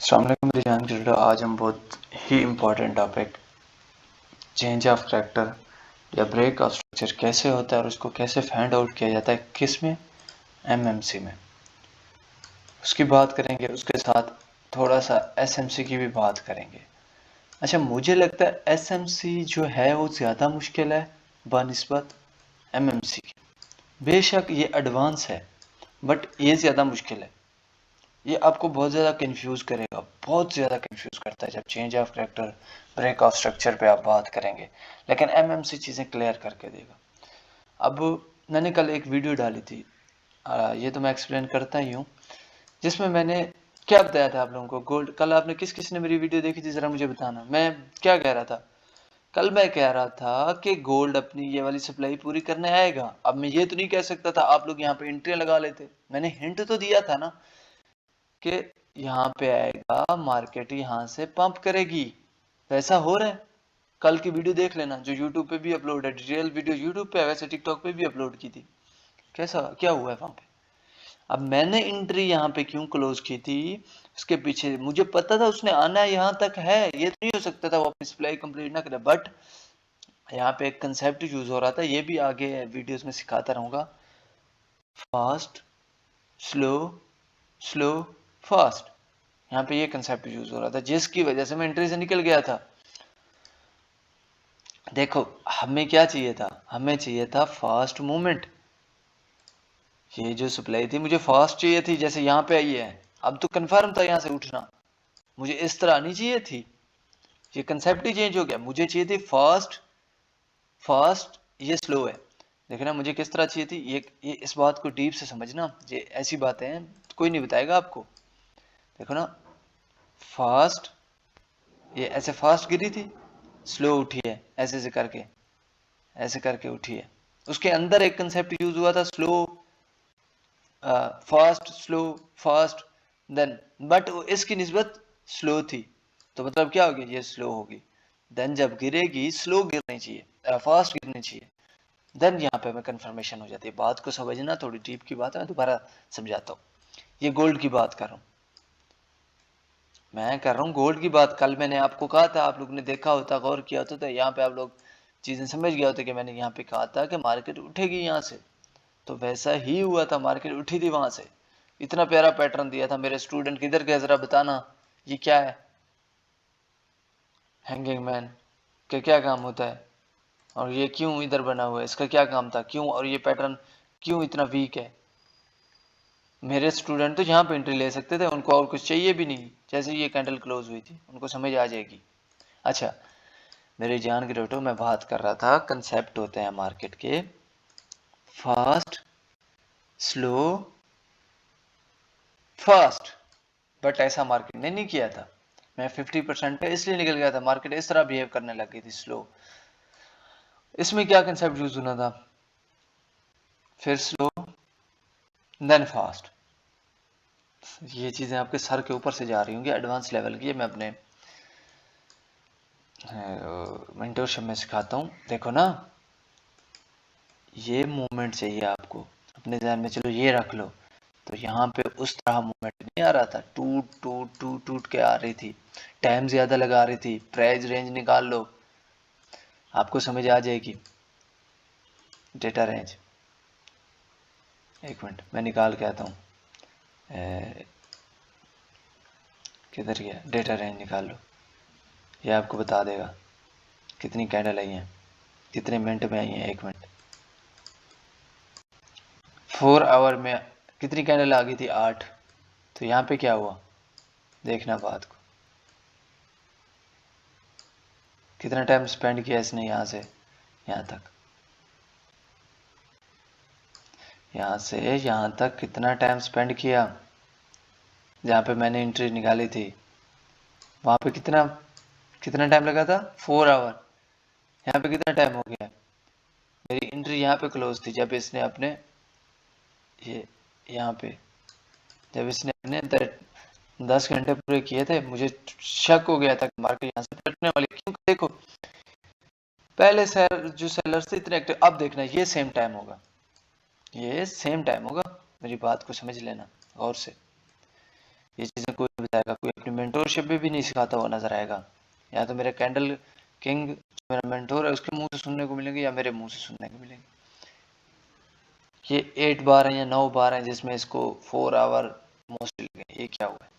अस्सलाम वालेकुम मेरी जान की। आज हम बहुत ही important topic change of character या ब्रेक ऑफ स्ट्रक्चर कैसे होता है और उसको कैसे फाइंड आउट किया जाता है, किस में, एमएमसी में, उसकी बात करेंगे। उसके साथ थोड़ा सा एसएमसी की भी बात करेंगे। अच्छा, मुझे लगता है एसएमसी जो है वो ज़्यादा मुश्किल है बनिस्बत एमएमसी की। बेशक ये एडवांस है बट ये ज़्यादा मुश्किल है। ये आपको बहुत ज़्यादा कंफ्यूज करेगा, बहुत ज़्यादा कंफ्यूज करता है जब change of character break of structure पे आप बात करेंगे, लेकिन एमएमसी चीज़ें क्लियर करके देगा। अब मैंने कल एक वीडियो डाली थी, ये तो मैं एक्सप्लेन करता ही हूँ, जिसमें मैंने क्या बताया था आप लोगों को। गोल्ड, कल आपने किस किस ने मेरी वीडियो देखी थी ज़रा मुझे बताना। मैं क्या कह रहा था कल? मैं कह रहा था कि गोल्ड अपनी ये वाली सप्लाई पूरी करने आएगा। अब मैं ये तो नहीं कह सकता था आप लोग यहाँ पे एंट्री लगा लेते। मैंने हिंट तो दिया था ना कि यहाँ पे आएगा, मार्केट यहाँ से पंप करेगी। वैसा हो रहा है। कल की वीडियो देख लेना जो यूट्यूब पे भी अपलोड है, डिटेल वीडियो यूट्यूब पे है, वैसे टिकटॉक पे भी अपलोड की थी। कैसा क्या हुआ है वहां पे? अब मैंने एंट्री यहाँ पे क्यों क्लोज की थी, उसके पीछे मुझे पता था उसने आना यहाँ तक है, ये तो नहीं हो सकता था वो अपनी सप्लाई कंप्लीट ना करे। बट यहाँ पे एक कंसेप्ट यूज हो रहा था, ये भी आगे वीडियोस में सिखाता रहूंगा। फास्ट, स्लो, स्लो, फास्ट, यहाँ पे ये कंसेप्ट यूज हो रहा था, जिसकी वजह से मैं एंट्री से निकल गया था। देखो, हमें क्या चाहिए था? हमें चाहिए था फास्ट मूवमेंट। ये जो सप्लाई थी मुझे फास्ट चाहिए थी, जैसे यहाँ पे आई है। अब तो कंफर्म था यहाँ से उठना, मुझे इस तरह नहीं चाहिए थी। ये कंसेप्ट ही चेंज हो गया। मुझे चाहिए थी फास्ट, फास्ट, ये स्लो है। देखना मुझे किस तरह चाहिए थी। ये इस बात को डीप से समझना, ये ऐसी बातें हैं कोई नहीं बताएगा आपको। देखो ना, फास्ट, ये ऐसे फास्ट गिरी थी, स्लो उठी है, ऐसे से करके, ऐसे करके उठी है। उसके अंदर एक कंसेप्ट यूज हुआ था, slow, fast, slow, fast, then, but इसकी निस्बत स्लो थी, तो मतलब क्या होगी, ये स्लो होगी। देन जब गिरेगी स्लो गिरनी चाहिए, फास्ट गिरनी चाहिए। देन यहाँ पे हमें कंफर्मेशन हो जाती है। बात को समझना, थोड़ी डीप की बात है, मैं दोबारा समझाता हूँ। ये गोल्ड की बात कर रहा हूँ, मैं कर रहा हूँ गोल्ड की बात। कल मैंने आपको कहा था, आप लोग ने देखा होता, गौर किया होता, तो यहाँ पे आप लोग चीजें समझ गया होते कि मैंने यहाँ पे कहा था कि मार्केट उठेगी यहाँ से। तो वैसा ही हुआ था, मार्केट उठी थी वहां से। इतना प्यारा पैटर्न दिया था। मेरे स्टूडेंट किधर गए जरा बताना, ये क्या है? हैंगिंग मैन का क्या काम होता है और ये क्यों इधर बना हुआ है, इसका क्या काम था, क्यों, और ये पैटर्न क्यों इतना वीक है? मेरे स्टूडेंट तो यहाँ पे एंट्री ले सकते थे, उनको और कुछ चाहिए भी नहीं। जैसे ये कैंडल क्लोज हुई थी उनको समझ आ जाएगी। अच्छा, मेरे जान के बेटो, मैं बात कर रहा था, कंसेप्ट होते हैं मार्केट के, फास्ट, स्लो, फास्ट। बट ऐसा मार्केट ने नहीं किया था। मैं 50% पे इसलिए निकल गया था, मार्केट इस तरह बिहेव करने लग गई थी, स्लो। इसमें क्या कंसेप्ट यूज होना था? फिर स्लो, देन फास्ट। ये चीजें आपके सर के ऊपर से जा रही होंगी, एडवांस लेवल की। मैं अपने मेंटरशिप में सिखाता हूँ। देखो ना, ये मूवमेंट चाहिए आपको अपने ध्यान में, चलो ये रख लो। तो यहाँ पे उस तरह मूवमेंट नहीं आ रहा था, टूट टूट टूट टूट के आ रही थी, टाइम ज्यादा लगा रही थी। प्राइस रेंज निकाल लो, आपको समझ आ जाएगी। डेटा रेंज, एक मिनट मैं निकाल के आता हूँ, किधर गया? डेटा रेंज निकाल लो, ये आपको बता देगा कितनी कैंडल आई हैं, कितने मिनट में आई हैं। एक मिनट, 4 आवर में कितनी कैंडल आ गई थी? 8। तो यहाँ पे क्या हुआ, देखना बात को, कितना टाइम स्पेंड किया इसने यहाँ से यहाँ तक, यहाँ से यहाँ तक कितना टाइम स्पेंड किया। जहाँ पे मैंने एंट्री निकाली थी वहाँ पे कितना कितना टाइम लगा था? 4 आवर। यहाँ पे कितना टाइम हो गया? मेरी एंट्री यहाँ पे क्लोज थी जब इसने अपने ये यहाँ पे, जब इसने अपने 10 घंटे पूरे किए थे, मुझे शक हो गया था कि मार्केट यहाँ से पलटने वाली। क्यों? देखो, पहले जो सेलर्स थे इतने एक्टिव, अब देखना ये सेम टाइम होगा, ये सेम टाइम होगा। मेरी बात को समझ लेना गौर से। ये चीजें कोई बताएगा, कोई अपनी मेंटोरशिप में भी नहीं सिखाता हुआ नजर आएगा। या तो मेरा कैंडल किंग मेरा मेंटोर है उसके मुंह से सुनने को मिलेंगे या मेरे मुंह से सुनने को मिलेंगे। ये 8 बार है या 9 बार है जिसमें इसको 4 आवर मोस्टली लगे। ये क्या हुआ है?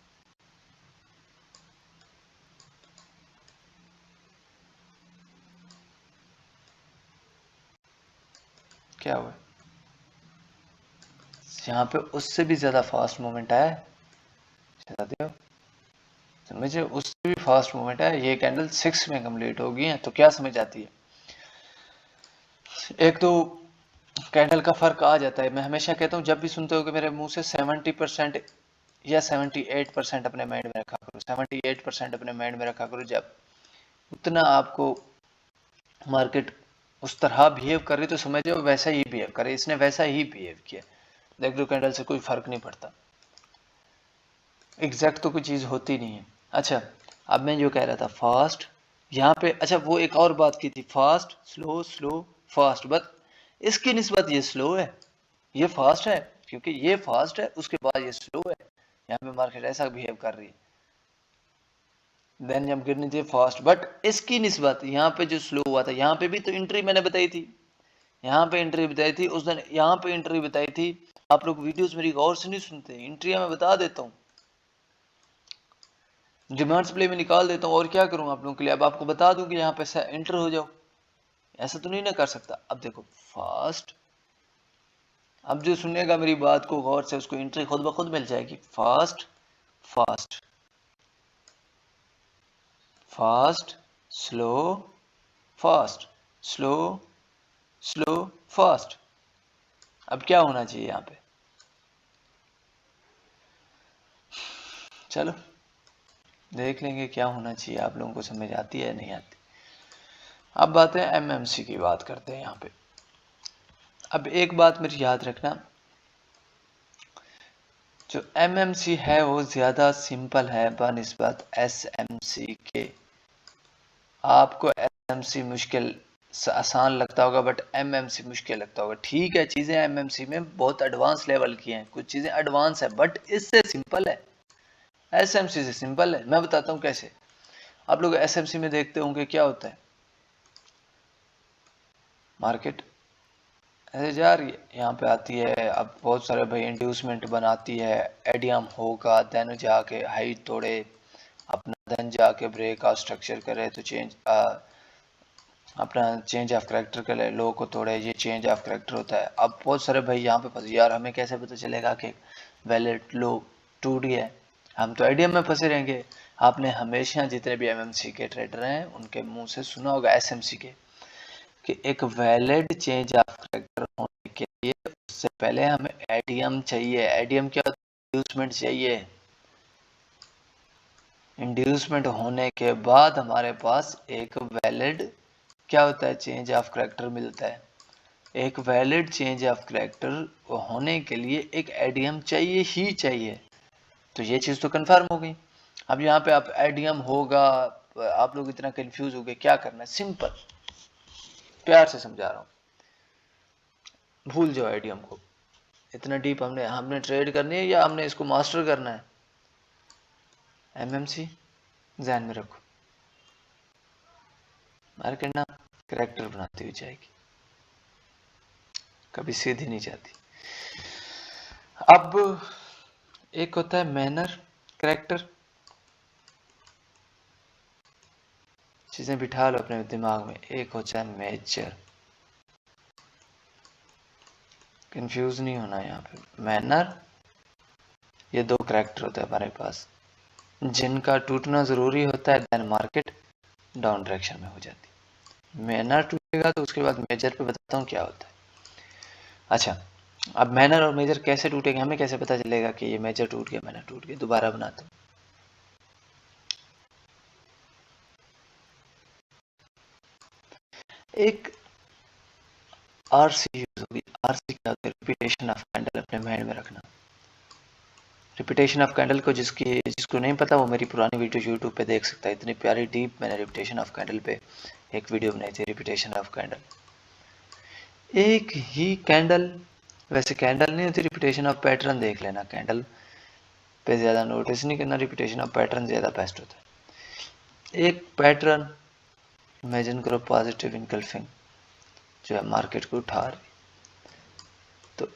क्या हुआ है? यहाँ पे उससे भी ज्यादा फास्ट मूवमेंट आया है, समझे, उससे भी फास्ट मूवमेंट है। ये कैंडल 6 में कंप्लीट होगी है तो क्या समझ आती है? एक तो कैंडल का फर्क आ जाता है। मैं हमेशा कहता हूँ जब भी सुनते हो कि मेरे मुंह से 70% या 78% अपने माइंड में रखा करो, 78% अपने माइंड में रखा करो। जब उतना आपको मार्केट उस तरह बिहेव कर रही तो समझो वैसा ही बिहेव करे, इसने वैसा ही बिहेव किया। देख दो कैंडल से कोई फर्क नहीं पड़ता, एग्जैक्ट तो कोई चीज होती नहीं है। अच्छा, अब मैं जो कह रहा था फास्ट यहाँ पे, अच्छा वो एक और बात की थी, fast slow slow fast, but इसकी निस्बत ये स्लो है, ये फास्ट है, क्योंकि ये फास्ट है उसके बाद ये स्लो है। यहाँ पे मार्केट ऐसा बिहेव कर रही है, देन जब गिरनी थी फास्ट, बट इसकी निस्बत यहाँ पे जो स्लो हुआ था, यहाँ पे भी तो एंट्री मैंने बताई थी, यहाँ पे एंट्री बताई थी उस दिन, यहाँ पे एंट्री बताई थी। आप लोग वीडियोस मेरी गौर से नहीं सुनते, एंट्रियां मैं बता देता हूँ, डिमांड्स प्ले में निकाल देता हूँ, और क्या करूँ आप लोगों के लिए। अब आपको बता दूं कि यहाँ पे एंटर हो जाओ, ऐसा तो नहीं ना कर सकता। अब देखो फास्ट, अब जो सुनेगा मेरी बात को गौर से उसको एंट्री खुद ब खुद मिल जाएगी। Fast fast fast slow fast slow slow fast. अब क्या होना चाहिए यहाँ पे? चलो देख लेंगे क्या होना चाहिए, आप लोगों को समझ आती है नहीं आती। अब बात है एमएमसी की, बात करते हैं यहाँ पे। अब एक बात मेरी याद रखना, जो एमएमसी है वो ज्यादा सिंपल है बनिस्बत एसएमसी के। आपको एसएमसी मुश्किल आसान लगता होगा बट एमएमसी मुश्किल लगता होगा। ठीक है, चीजें एमएमसी में बहुत एडवांस लेवल की हैं, कुछ चीजें एडवांस है बट इससे सिंपल है, एसएमसी से सिंपल है। मैं बताता हूँ कैसे। आप लोग एसएमसी में देखते होंगे क्या होता है, मार्केट ऐसे जा रही है, यहाँ पे आती है, अब बहुत सारे भाई इंड्यूसमेंट बनाती है, एडियम होगा, देन जाके हाई तोड़े अपना, देन जाके ब्रेक आउट स्ट्रक्चर करे तो चेंज अपना चेंज ऑफ करेक्टर के लिए लो को तोड़े, ये चेंज ऑफ करेक्टर होता है। अब बहुत सारे भाई यहाँ पे फंसे, यार हमें कैसे पता चलेगा कि वैलिड लो टूट गया है, हम तो एडियम में फंसे रहेंगे। आपने हमेशा जितने भी एमएमसी के ट्रेडर हैं उनके मुंह से सुना होगा एसएमसी के, कि एक वैलिड चेंज ऑफ करेक्टर होने के लिए उससे पहले हमें एडीएम चाहिए। एडीएम क्या, इंड्यूसमेंट चाहिए। इंड्यूसमेंट होने के बाद हमारे पास एक वैलिड क्या होता है, चेंज ऑफ करेक्टर मिलता है। एक वैलिड चेंज ऑफ करेक्टर होने के लिए एक एडीएम चाहिए ही चाहिए। तो ये चीज तो कंफर्म हो गई। अब यहाँ पे आप एडीएम होगा, आप लोग इतना कंफ्यूज हो गए, क्या करना है, सिंपल प्यार से समझा रहा हूँ, भूल जाओ आइडियम को। इतना डीप हमने हमने ट्रेड करनी है या हमने इसको मास्टर करना है? एमएमसी ध्यान में रखो, मार्केट ना करेक्टर बनाती हुई जाएगी, कभी सीधी नहीं जाती। अब एक होता है मैनर करेक्टर, चीजें बिठा लो अपने दिमाग में। एक होता है मेजर, कंफ्यूज नहीं होना यहाँ पे। मैनर, ये दो करेक्टर होते हैं हमारे पास जिनका टूटना जरूरी होता है, देन मार्केट डाउन डायरेक्शन में हो जाती है। मैनर टूटेगा तो उसके बाद मेजर पे बताता हूँ क्या होता है। अच्छा, अब मैनर और मेजर कैसे टूटेंगे, हमें कैसे पता चलेगा कि ये मेजर टूट गया मैनर टूट गया? दोबारा बनाता हूँ। एक आरसी यूज होगी, आरसी क्या होता है, रिपीटेशन ऑफ कैंडल, अपने माइंड में रखना। रिपीटेशन ऑफ कैंडल को जिसको नहीं पता वो मेरी पुरानी वीडियो यूट्यूब पे देख सकता है, इतनी प्यारी डीप मैंने रिपीटेशन ऑफ कैंडल पे एक वीडियो बनाई थी। रिपीटेशन ऑफ कैंडल, एक ही कैंडल, वैसे कैंडल नहीं होती, रिपीटेशन ऑफ पैटर्न देख लेना। कैंडल पे ज़्यादा नोटिस नहीं करना, रिपीटेशन ऑफ पैटर्न ज़्यादा बेस्ट होता है। एक पैटर्न इमेजिन करो, पॉजिटिव इनकल्फिंग जो है मार्केट को उठा रही, तो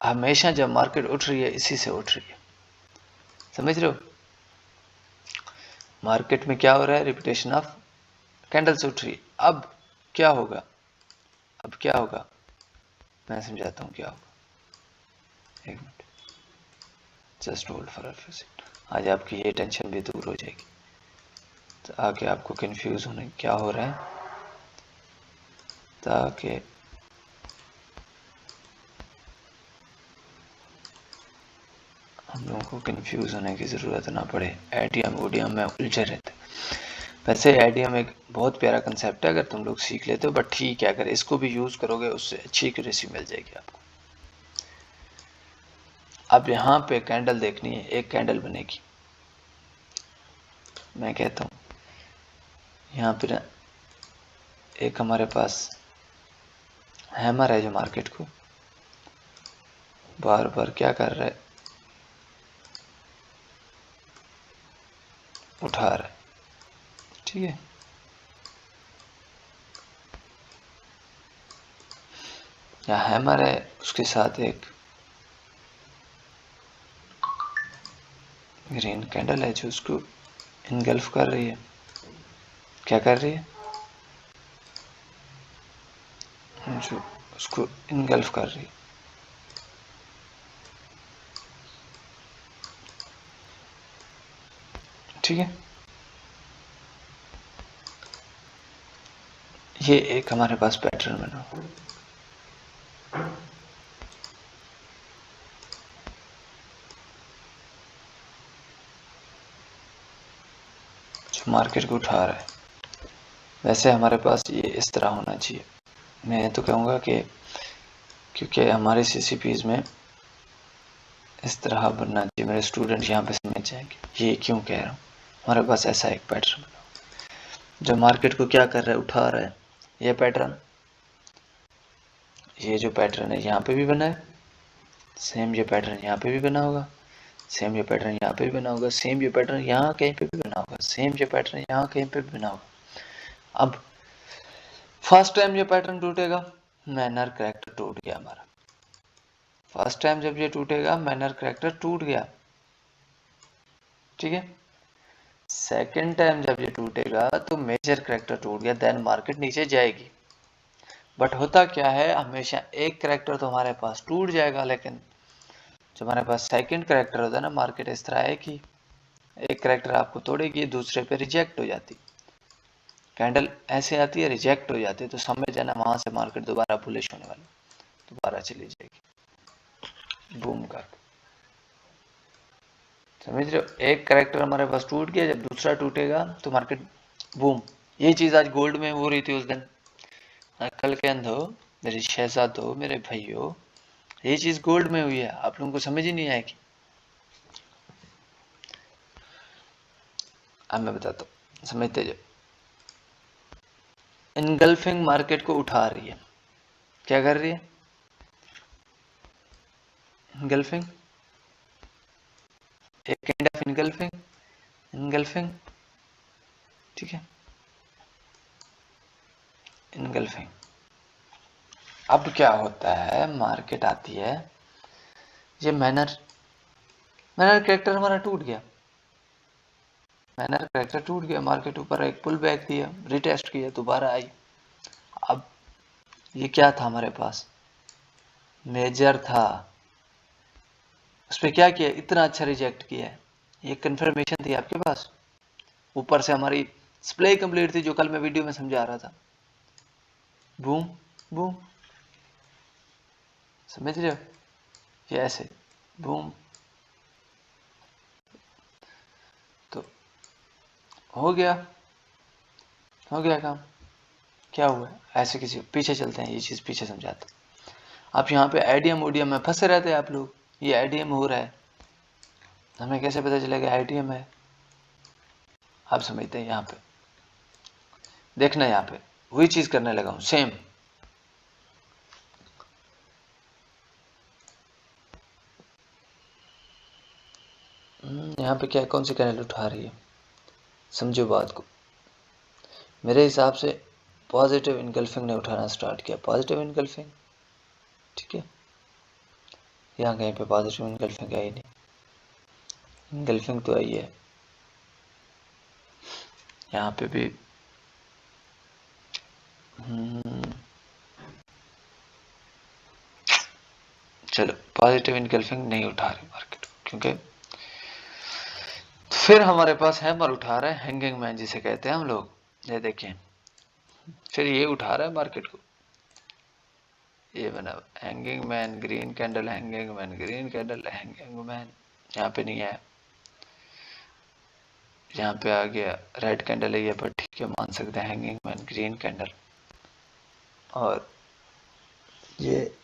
हमेशा जब मार्केट उठ रही है इसी से उठ रही है, समझ रहे हो? मार्केट में क्या हो रहा है, रिपीटेशन ऑफ कैंडल से उठ रही है। अब क्या होगा, अब क्या होगा मैं समझाता हूँ क्या होगा। एक minute, just hold for a few second. आज आपकी ये टेंशन भी दूर हो जाएगी, तो आगे आपको कंफ्यूज होने क्या हो रहा है, ताकि हम लोगों को कंफ्यूज होने की ज़रूरत ना पड़े, एडीएम ओडीएम में उलझे रहते। वैसे एडीएम एक बहुत प्यारा कंसेप्ट है अगर तुम लोग सीख लेते हो, बट ठीक है, अगर इसको भी यूज़ करोगे उससे अच्छी एक्यूरेसी मिल जाएगी आपको। अब यहाँ पे कैंडल देखनी है, एक कैंडल बनेगी, मैं कहता हूँ यहाँ पे ना एक हमारे पास हैमर है जो मार्केट को बार बार क्या कर रहा है, उठा रहा है, ठीक है। यहाँ हैमर है, उसके साथ एक ग्रीन कैंडल है जो उसको इनगल्फ कर रही है। क्या कर रही है, जो उसको इनगल्फ कर रही है, ठीक है। ये एक हमारे पास पैटर्न बना, जो मार्केट को उठा रहा है। वैसे हमारे पास ये इस तरह होना चाहिए, मैं तो कहूँगा कि क्योंकि हमारे सीसीपीज में इस तरह बनना चाहिए, मेरे स्टूडेंट यहाँ पे समझ जाएंगे ये क्यों कह रहा हूँ। हमारे पास ऐसा एक पैटर्न बना जो मार्केट को क्या कर रहा है, उठा रहा है। ये पैटर्न, ये जो पैटर्न है यहाँ पे भी बना है, सेम ये पैटर्न यहाँ पे भी बना होगा, सेम ये पैटर्न यहाँ पे भी बना होगा, सेम ये पैटर्न यहाँ कहीं पे भी बना होगा, सेम ये पैटर्न यहाँ कहीं पे भी बना होगा। अब फर्स्ट टाइम ये पैटर्न टूटेगा, मैनर करेक्टर टूट गया हमारा। फर्स्ट टाइम जब ये टूटेगा मैनर करेक्टर टूट गया, ठीक है। सेकेंड टाइम जब ये टूटेगा तो मेजर करेक्टर टूट गया, देन मार्केट नीचे जाएगी। बट होता क्या है, हमेशा एक करेक्टर तो हमारे पास टूट जाएगा, लेकिन जो हमारे पास सेकंड करेक्टर होता है ना, मार्केट इस तरह है कि एक करेक्टर आपको तोड़ेगी, दूसरे पे रिजेक्ट हो जाती, कैंडल ऐसे आती है रिजेक्ट हो जाती है, तो समझ जाना वहां से मार्केट दोबारा बुलिश होने वाली, दोबारा चली जाएगी बूम कर, समझ रहे हो। एक करेक्टर हमारे पास टूट गया, जब दूसरा टूटेगा तो मार्केट बूम। ये चीज आज गोल्ड में हो रही थी उस दिन। कल के अंधो, मेरे शहजादों, मेरे भाइयों, ये चीज गोल्ड में हुई है, आप लोगों को समझ ही नहीं आएगी। अब मैं बताता हूँ, समझते जाओ। इनगल्फिंग मार्केट को उठा रही है, क्या कर रही है, इनगल्फिंग, एक काइंड ऑफ इनगल्फिंग, इनगल्फिंग, ठीक है, इनगल्फिंग। अब क्या होता है, मार्केट आती है, ये मैनर कैरेक्टर हमारा टूट गया, मैनर कैरेक्टर टूट गया, मार्केट ऊपर एक पुल बैक दिया, रिटेस्ट किया, दोबारा आई। अब ये क्या था हमारे पास, मेजर था, उस पर क्या किया, इतना अच्छा रिजेक्ट किया है, ये कंफर्मेशन थी आपके पास। ऊपर से हमारी स्प्ले कंप्लीट थी, जो कल मैं वीडियो में समझा रहा था, बूम बूम, समझ रहे हो, ये ऐसे बूम, तो हो गया काम। क्या हुआ, ऐसे किसी पीछे चलते हैं, ये चीज पीछे समझाते हैं। आप यहाँ पे आईडीएम ओडीएम में फंसे रहते हैं आप लोग, ये आईडीएम हो रहा है, हमें कैसे पता चलेगा आईडीएम है। आप समझते हैं, यहाँ पे देखना, यहाँ पे वही चीज करने लगा हूं सेम। यहाँ पे क्या कौन सी कैंडल उठा रही है, समझो बात को। मेरे हिसाब से पॉजिटिव इनगल्फिंग ने उठाना स्टार्ट किया, पॉजिटिव इनगल्फिंग, ठीक है। यहाँ कहीं पे पॉजिटिव इनगल्फिंग आई नहीं, इनगल्फिंग तो आई है यहाँ पे भी। चलो पॉजिटिव इनगल्फिंग नहीं उठा रही मार्केट, क्योंकि फिर हमारे पास हैमर उठा रहा है, हैंगिंग मैन जिसे कहते हैं हम लोग, ये देखें। फिर ये उठा रहा है मार्केट को, ये बना hanging man, green candle, hanging man, green candle, hanging man. यहाँ पे नहीं आया, यहाँ पे आ गया, रेड कैंडल है ये, पर ठीक है मान सकते हैं हैंगिंग मैन, ग्रीन कैंडल। और ये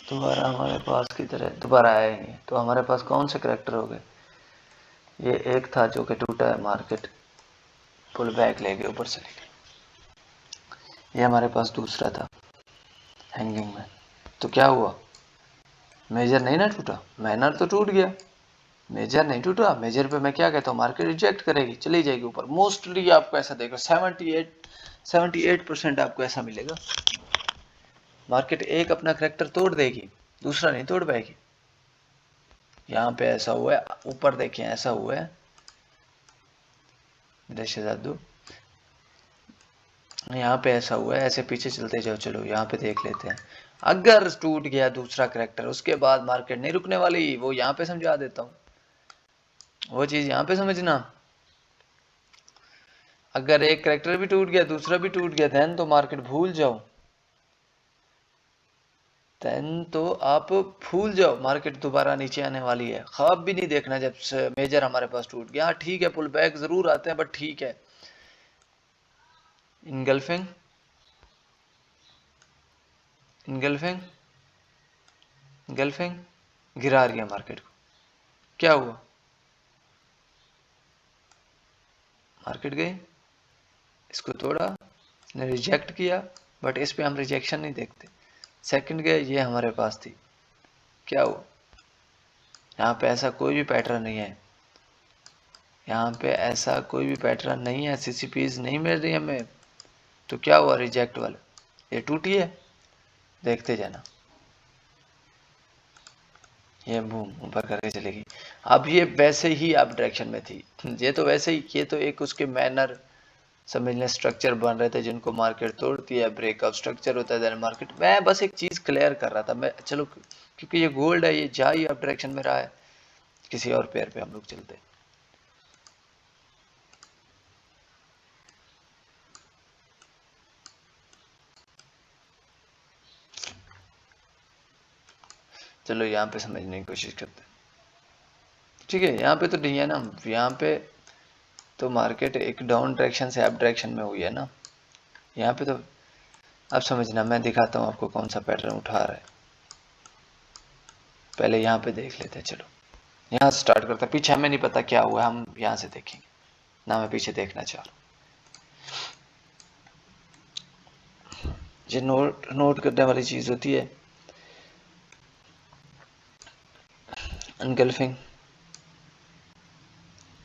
दोबारा हमारे पास की तरह दोबारा आया ही नहीं, तो हमारे पास कौन से करेक्टर हो गए। ये एक था जो कि टूटा है, मार्केट पुल बैक ले गए, ऊपर चले गए। ये हमारे पास दूसरा था हैंगिंग मैन, तो क्या हुआ, मेजर नहीं ना टूटा, माइनर तो टूट गया, मेजर नहीं टूटा। मेजर पे मैं क्या कहता हूँ, मार्केट रिजेक्ट करेगी, चली जाएगी ऊपर। मोस्टली आपको ऐसा देखो 78% आपको ऐसा मिलेगा, मार्केट एक अपना करेक्टर तोड़ देगी, दूसरा नहीं तोड़ पाएगी। यहाँ पे ऐसा हुआ है, ऊपर देखिए ऐसा हुआ है मेरे शहजादू, यहाँ पे ऐसा हुआ है, ऐसे पीछे चलते जाओ। चलो यहाँ पे देख लेते हैं, अगर टूट गया दूसरा करेक्टर, उसके बाद मार्केट नहीं रुकने वाली, वो यहाँ पे समझा देता हूँ, वो चीज यहाँ पे समझना। अगर एक करेक्टर भी टूट गया, दूसरा भी टूट गया, देन तो मार्केट भूल जाओ, देन तो आप भूल जाओ, मार्केट दोबारा नीचे आने वाली है। ख्वाब भी नहीं देखना जब से मेजर हमारे पास टूट गया। हाँ ठीक है, पुल बैक जरूर आते हैं, बट ठीक है। इनगल्फिंग, इनगल्फिंग, इनगल्फिंग गिरा रही है मार्केट को। क्या हुआ, मार्केट गई, इसको तोड़ा, ने रिजेक्ट किया, बट इस पे हम रिजेक्शन नहीं देखते। सेकंड गए, ये हमारे पास थी, क्या हुआ, यहाँ पे ऐसा कोई भी पैटर्न नहीं है, यहाँ पे ऐसा कोई भी पैटर्न नहीं है, सीसीपीज नहीं मिल रही हमें, तो क्या हुआ, रिजेक्ट वाला, ये टूटी है, देखते जाना, ये बूम ऊपर करके चलेगी। अब ये वैसे ही आप डायरेक्शन में थी, ये तो वैसे ही, ये तो एक उसके मैनर समझने स्ट्रक्चर बन रहे थे जिनको मार्केट तोड़ती है, ब्रेकअप स्ट्रक्चर होता है मार्केट। मैं बस एक चीज क्लियर कर रहा था मैं, चलो क्योंकि ये गोल्ड है, ये जा ही अब डायरेक्शन में रहा है, किसी और पेयर पे हम लोग चलते। चलो यहाँ पे समझने की कोशिश करते हैं, ठीक है। यहाँ पे तो नहीं है ना, यहाँ पे तो मार्केट एक डाउन डायरेक्शन से अप डायरेक्शन में हुई है ना, यहाँ पे तो अब समझना, मैं दिखाता हूँ आपको कौन सा पैटर्न उठा रहा है। पहले यहाँ पे देख लेते हैं, चलो यहाँ से स्टार्ट करते हैं। पीछे हमें नहीं पता क्या हुआ, हम यहाँ से देखेंगे ना, मैं पीछे देखना चाह रहा हूँ। ये नोट करने वाली चीज होती है, इनगल्फिंग,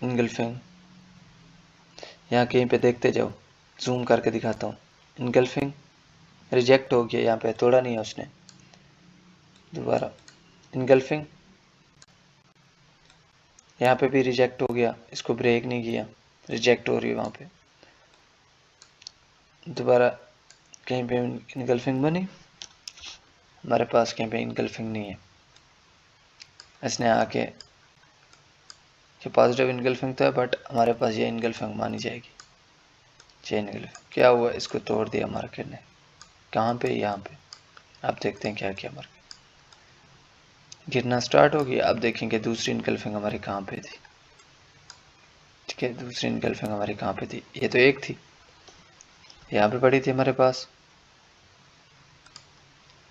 इनगल्फिंग, यहाँ कहीं पे देखते जाओ, जूम करके दिखाता हूँ। इनगल्फिंग रिजेक्ट हो गया, यहाँ पे तोड़ा नहीं है उसने, दोबारा इनगल्फिंग, यहाँ पे भी रिजेक्ट हो गया, इसको ब्रेक नहीं किया, रिजेक्ट हो रही है वहाँ पे, दोबारा कहीं पे इनगल्फिंग बनी, हमारे पास कहीं पे इनगल्फिंग नहीं है। इसने आके ये पॉजिटिव इनगल्फिंग तो है, बट हमारे पास ये इनगल्फिंग मानी जाएगी। ये इनगल्फिंग क्या हुआ, इसको तोड़ दिया मार्केट ने, कहाँ पे, यहाँ पे। अब देखते हैं क्या किया मार्केट, गिरना स्टार्ट हो गया। अब देखेंगे दूसरी इनगल्फिंग हमारी कहाँ पे थी, ठीक है। दूसरी इनगल्फिंग हमारी कहाँ पे थी, ये तो एक थी, यहाँ पे पड़ी थी हमारे पास,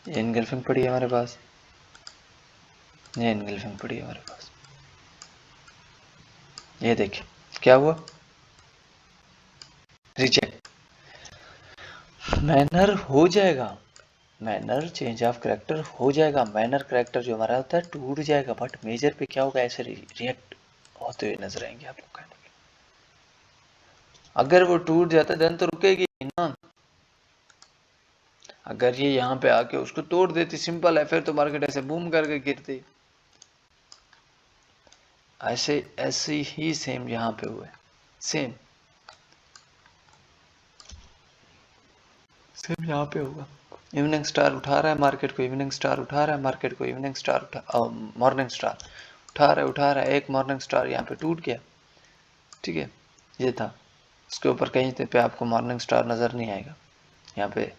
ये इनगल्फिंग पड़ी है हमारे पास, ये इनगल्फिंग पड़ी है हमारे पास। ये देखिए क्या हुआ, रिजेक्ट। मैनर हो जाएगा, मैनर चेंज ऑफ करेक्टर हो जाएगा, मैनर करेक्टर जो हमारा होता है टूट जाएगा, बट मेजर पे क्या होगा, ऐसे रिएक्ट होते हुए नजर आएंगे आपको कहने के। अगर वो टूट जाता है देन तो रुकेगी ना, अगर ये यहाँ पे आके उसको तोड़ देती सिंपल है, फिर तो मार्केट ऐसे बूम करके गिरती। ऐसे ही सेम यहाँ पे हुआ है, सेम यहाँ पे होगा। इवनिंग स्टार उठा रहा है मार्केट को, इवनिंग स्टार उठा रहा है मार्केट को, इवनिंग स्टार मॉर्निंग स्टार उठा रहा है एक मॉर्निंग स्टार यहाँ पे टूट गया, ठीक है, ये था। इसके ऊपर कहीं पे आपको मॉर्निंग स्टार नजर नहीं आएगा, यहाँ पे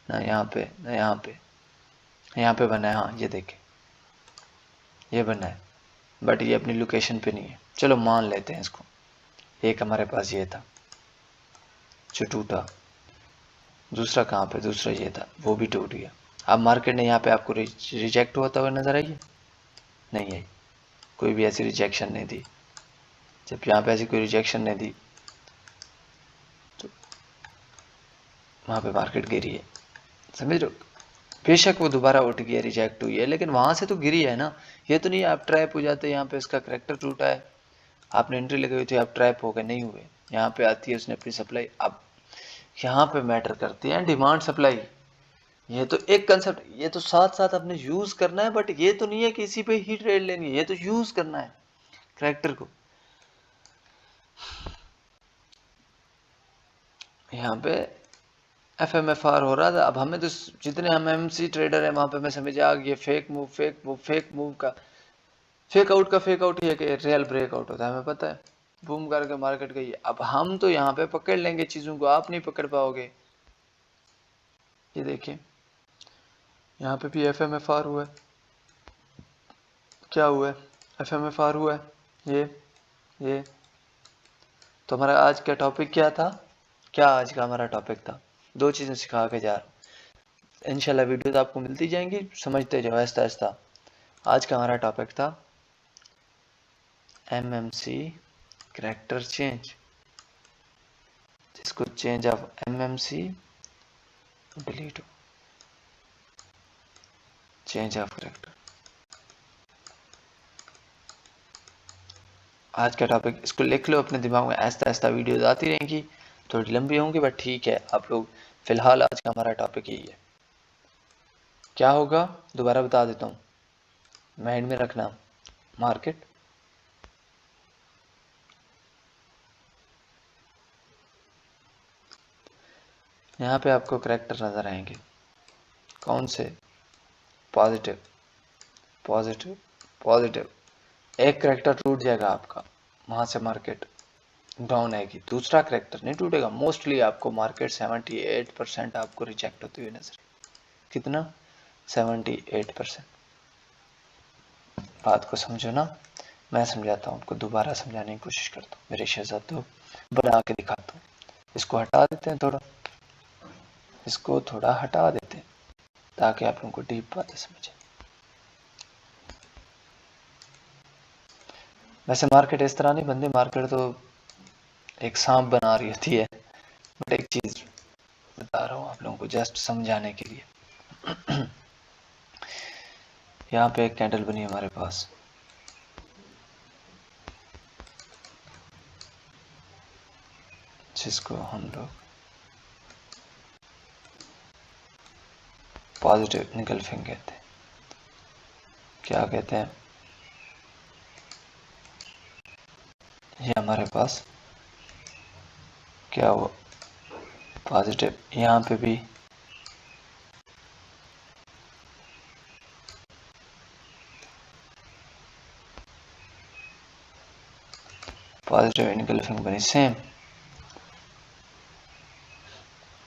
ना, यहाँ पे ना, यहाँ पे बना है, हाँ ये देखे ये बना है, बट ये अपनी लोकेशन पे नहीं है। चलो मान लेते हैं इसको, एक हमारे पास ये था जो टूटा, दूसरा कहाँ पे, दूसरा ये था वो भी टूट गया। अब मार्केट ने यहाँ पे आपको रिजेक्ट होता हुआ नजर आई, नहीं आई, कोई भी ऐसी रिजेक्शन नहीं दी। जब यहाँ पे ऐसी कोई रिजेक्शन नहीं दी तो वहाँ पे मार्केट गिरी है, समझ रहे हो। बेशक वो दोबारा उठ गया, रिजेक्ट हुई है, लेकिन वहां से तो गिरी है ना। ये तो नहीं आप ट्रैप हो जाते, यहाँ पे इसका करेक्टर टूटा है, आपने एंट्री लगी हुई थी, आप ट्रैप हो गए, नहीं हुए। यहाँ पे आती है उसने अपनी सप्लाई, अब यहाँ पे मैटर करती है डिमांड सप्लाई। ये तो एक कंसेप्ट, ये तो साथ साथ अपने यूज करना है, बट ये तो नहीं है कि इसी पे ही ट्रेड लेनी है, ये तो यूज करना है करेक्टर को। यहाँ पे FMFR हो रहा था, अब हमें तो जितने हम MC ट्रेडर हैं वहां पे हमें समझ आ गया फेक मूव का फेक आउट ही है कि रियल ब्रेकआउट होता है, हमें पता है। बूम करके मार्केट गई, अब हम तो यहाँ पे पकड़ लेंगे चीजों को, आप नहीं पकड़ पाओगे। ये देखिए यहाँ पे भी FMFR हुआ है, क्या हुआ है, FMFR हुआ है, ये तो हमारा आज का टॉपिक क्या था, क्या आज का हमारा टॉपिक था, दो चीजें सिखा के जा रहा। इंशाल्लाह वीडियो तो आपको मिलती जाएंगी, समझते जाओ आहिस्ता आहिस्ता। आज का हमारा टॉपिक था MMC करेक्टर चेंज, जिसको चेंज ऑफ MMC डिलीट हो, चेंज ऑफ करेक्टर। आज का टॉपिक इसको लिख लो अपने दिमाग में, आहिस्ता आहिस्ता वीडियोज आती रहेंगी, थोड़ी लंबी होंगी बट ठीक है। आप लोग फिलहाल आज का हमारा टॉपिक यही है। क्या होगा दोबारा बता देता हूँ, माइंड में रखना। मार्केट यहाँ पे आपको करेक्टर नजर आएंगे, कौन से, पॉजिटिव पॉजिटिव पॉजिटिव। एक करेक्टर टूट जाएगा आपका, वहां से मार्केट डाउन आएगी, दूसरा करेक्टर नहीं टूटेगा। मोस्टली आपको मार्केट 78% आपको रिजेक्ट होती हुई नजर, कितना, 78%। बात को समझो ना, मैं समझाता हूँ आपको, दोबारा समझाने की कोशिश करता हूँ, मेरे शहजादों बना के दिखाता हूँ। इसको हटा देते हैं थोड़ा, इसको थोड़ा हटा देते हैं ताकि आप लोगों को डीप बातें समझे। वैसे मार्केट इस तरह नहीं बनती, मार्केट तो एक सांप बना रही होती है, बट एक चीज बता रहा हूँ आप लोगों को जस्ट समझाने के लिए। यहाँ पे एक कैंडल बनी हमारे पास, जिसको हम लोग पॉजिटिव निकल्फिंग कहते हैं। क्या कहते हैं, ये हमारे पास क्या हुआ, पॉजिटिव, यहाँ पे भी पॉजिटिव इनकल्फिंग बनी, सेम।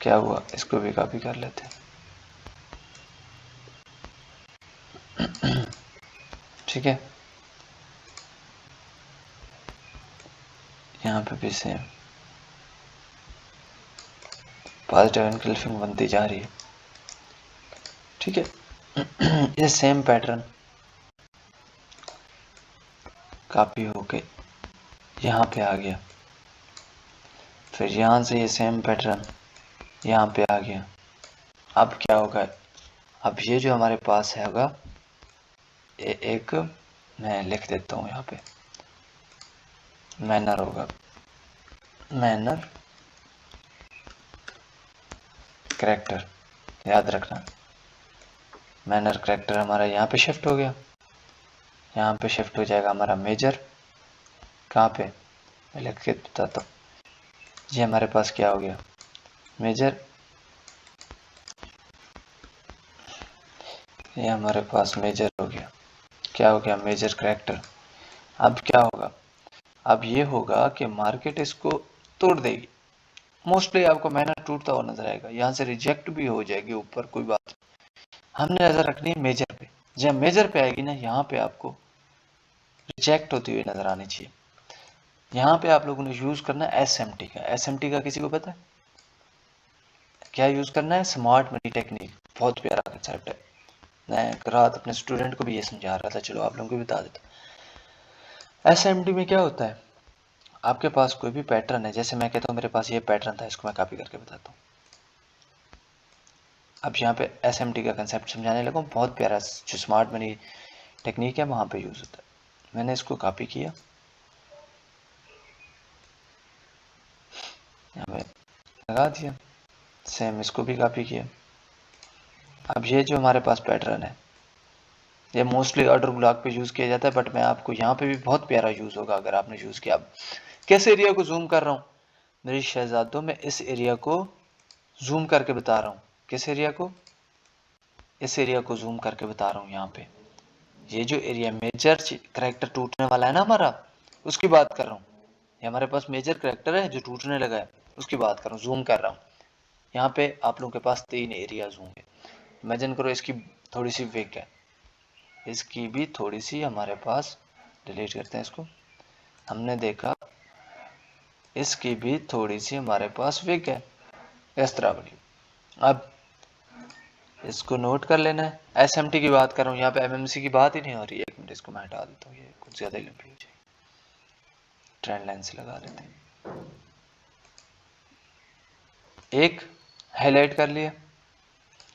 क्या हुआ, इसको भी कॉपी कर लेते हैं, ठीक है। यहाँ पे भी सेम पॉजिटिव इनकल्फिंग बनती जा रही है, ठीक है। ये सेम पैटर्न कॉपी होके यहाँ पे आ गया, फिर यहाँ से ये सेम पैटर्न यहाँ पे आ गया। अब क्या होगा, अब ये जो हमारे पास है होगा एक, मैं लिख देता हूँ यहाँ पे, मैनर होगा, मैनर करैक्टर, याद रखना मैनर करैक्टर हमारा यहाँ पे शिफ्ट हो गया, यहाँ पे शिफ्ट हो जाएगा हमारा मेजर, कहाँ पे मैं लिख के बताता हूँ, ये हमारे पास क्या हो गया मेजर, ये हमारे पास मेजर हो गया, क्या हो गया मेजर करैक्टर। अब क्या होगा, अब ये होगा कि मार्केट इसको तोड़ देगी, मोस्टली आपको मैनर टूटता हुआ नजर आएगा, यहाँ से रिजेक्ट भी हो जाएगी ऊपर, कोई बात, हमने नजर रखनी है मेजर पे, जब मेजर पे आएगी ना यहाँ पे आपको रिजेक्ट होती हुई नजर आनी चाहिए। यहाँ पे आप लोगों ने यूज करना है SMT का, SMT का किसी को पता है क्या यूज करना है, स्मार्ट मनी टेक्निक, बहुत प्यारा कंसेप्ट है, मैं रात अपने स्टूडेंट को भी ये समझा रहा था, चलो आप लोगों को भी बता देता। SMT में क्या होता है, आपके पास कोई भी पैटर्न है, जैसे मैं कहता हूँ मेरे पास ये पैटर्न था, इसको मैं कॉपी करके बताता हूँ। अब यहाँ पे SMT का कंसेप्ट समझाने लगा, बहुत प्यारा, जो स्मार्ट मनी टेक्निक है वहां पे यूज होता है। मैंने इसको कॉपी किया, यहाँ पे लगा दिया, सेम इसको भी कॉपी किया। अब ये जो हमारे पास पैटर्न है, ये मोस्टली ऑर्डर ब्लॉक पे यूज किया जाता है, बट मैं आपको यहाँ पे भी बहुत प्यारा यूज होगा अगर आपने यूज किया। अब किस एरिया को जूम कर रहा हूँ मेरी शहजादों, में इस एरिया को जूम करके बता रहा हूँ, किस एरिया को, इस एरिया को जूम करके बता रहा हूँ। यहाँ पे ये जो एरिया मेजर करैक्टर टूटने वाला है ना हमारा, उसकी बात कर रहा हूँ, ये हमारे पास मेजर करैक्टर है जो टूटने लगा है, उसकी बात कर रहा हूँ, जूम कर रहा हूँ। यहाँ पे आप लोगों के पास 3 एरियाज होंगे, इमेजिन करो इसकी थोड़ी सी विक है, इसकी भी थोड़ी सी हमारे पास, डिलीट करते हैं इसको, हमने देखा इसकी भी थोड़ी सी हमारे पास विक है, इस तरह बनी। अब इसको नोट कर लेना है, SMT की बात कर रहा हूँ, यहाँ पे MMC की बात ही नहीं हो रही है। एक मिनट इसको मैं हटा देता हूँ, ये कुछ ज्यादा ही लंबी हो जाएगी, ट्रेंड लाइन से लगा लेते हैं। एक हाईलाइट कर लिया,